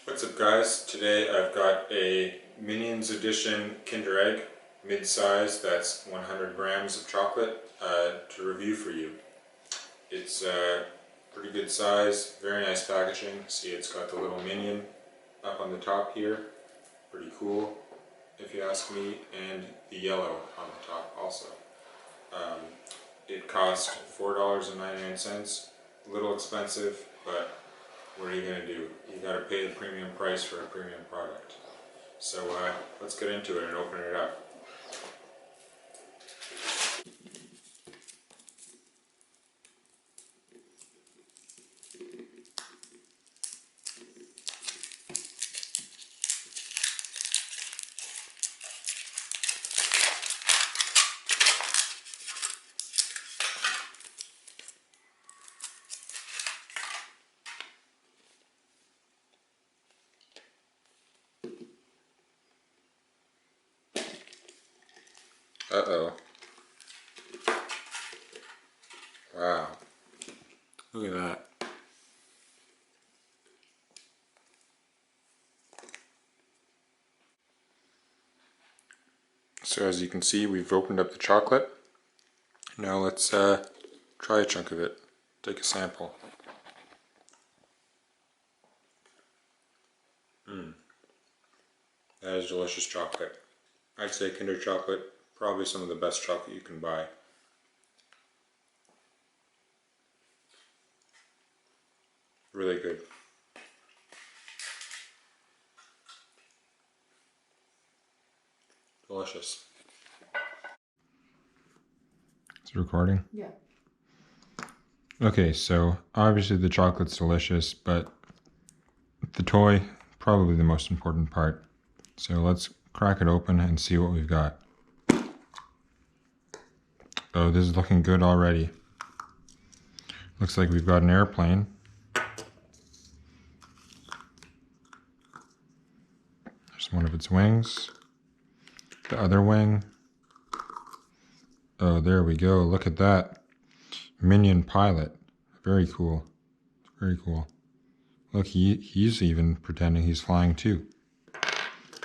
What's up guys? Today I've got a Minions Edition Kinder Egg mid-size that's 100 grams of chocolate to review for you. It's pretty good size, very nice packaging. See, it's got the little minion up on the top here, pretty cool if you ask me, and the yellow on the top also. It cost $4.99, a little expensive, but what are you going to do? You got to pay the premium price for a premium product. So let's get into it and open it up. Uh-oh. Wow. Look at that. So as you can see, we've opened up the chocolate. Now let's try a chunk of it. Take a sample. That is delicious chocolate. I'd say Kinder chocolate, probably some of the best chocolate you can buy. Really good. Delicious. It's recording? Yeah. Okay, so obviously the chocolate's delicious, but the toy, probably the most important part. So let's crack it open and see what we've got. Oh, this is looking good already. Looks like we've got an airplane. There's one of its wings. The other wing. Oh, there we go. Look at that. Minion pilot. Very cool. Very cool. Look, he's even pretending he's flying too.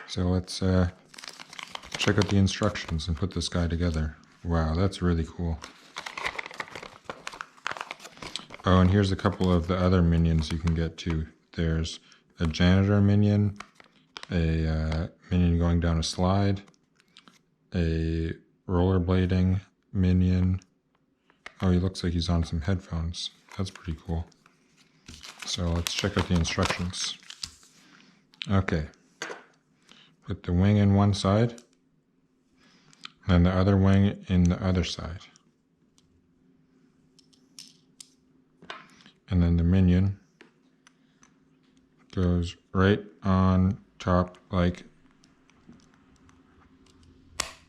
So let's check out the instructions and put this guy together. Wow, that's really cool. Oh, and here's a couple of the other minions you can get too. There's a janitor minion, a minion going down a slide, a rollerblading minion. Oh, he looks like he's on some headphones. That's pretty cool. So let's check out the instructions. Okay. Put the wing in one side, and the other wing in the other side. And then the minion goes right on top like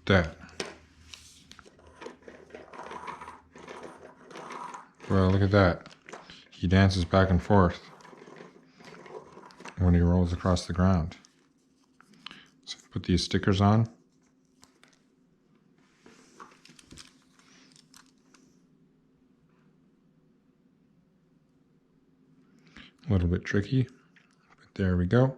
that. Well, look at that. He dances back and forth when he rolls across the ground. So put these stickers on. A little bit tricky, but there we go.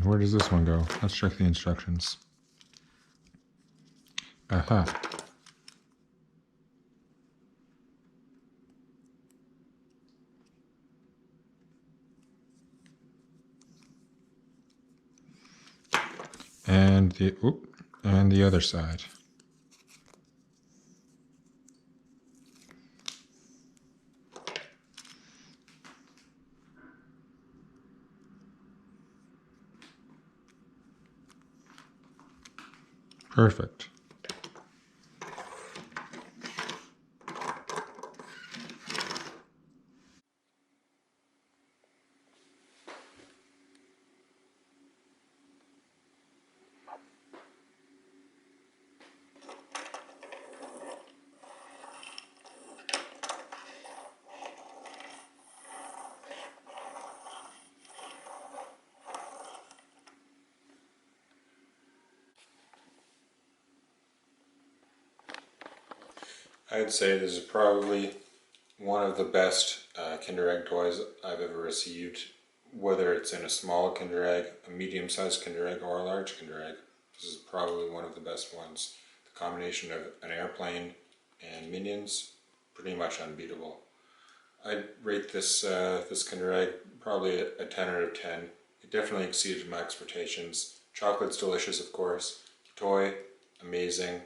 Where does this one go? Let's check the instructions. Aha. And the other side. Perfect. I'd say this is probably one of the best Kinder Egg toys I've ever received, whether it's in a small Kinder Egg, a medium-sized Kinder Egg, or a large Kinder Egg. This is probably one of the best ones. The combination of an airplane and Minions, pretty much unbeatable. I'd rate this this Kinder Egg probably a 10 out of 10. It definitely exceeded my expectations. Chocolate's delicious, of course. Toy, amazing.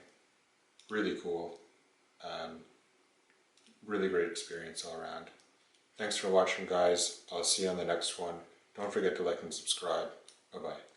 Really cool. Really great experience all around. Thanks for watching, guys. I'll see you on the next one. Don't forget to like and subscribe. Bye-bye.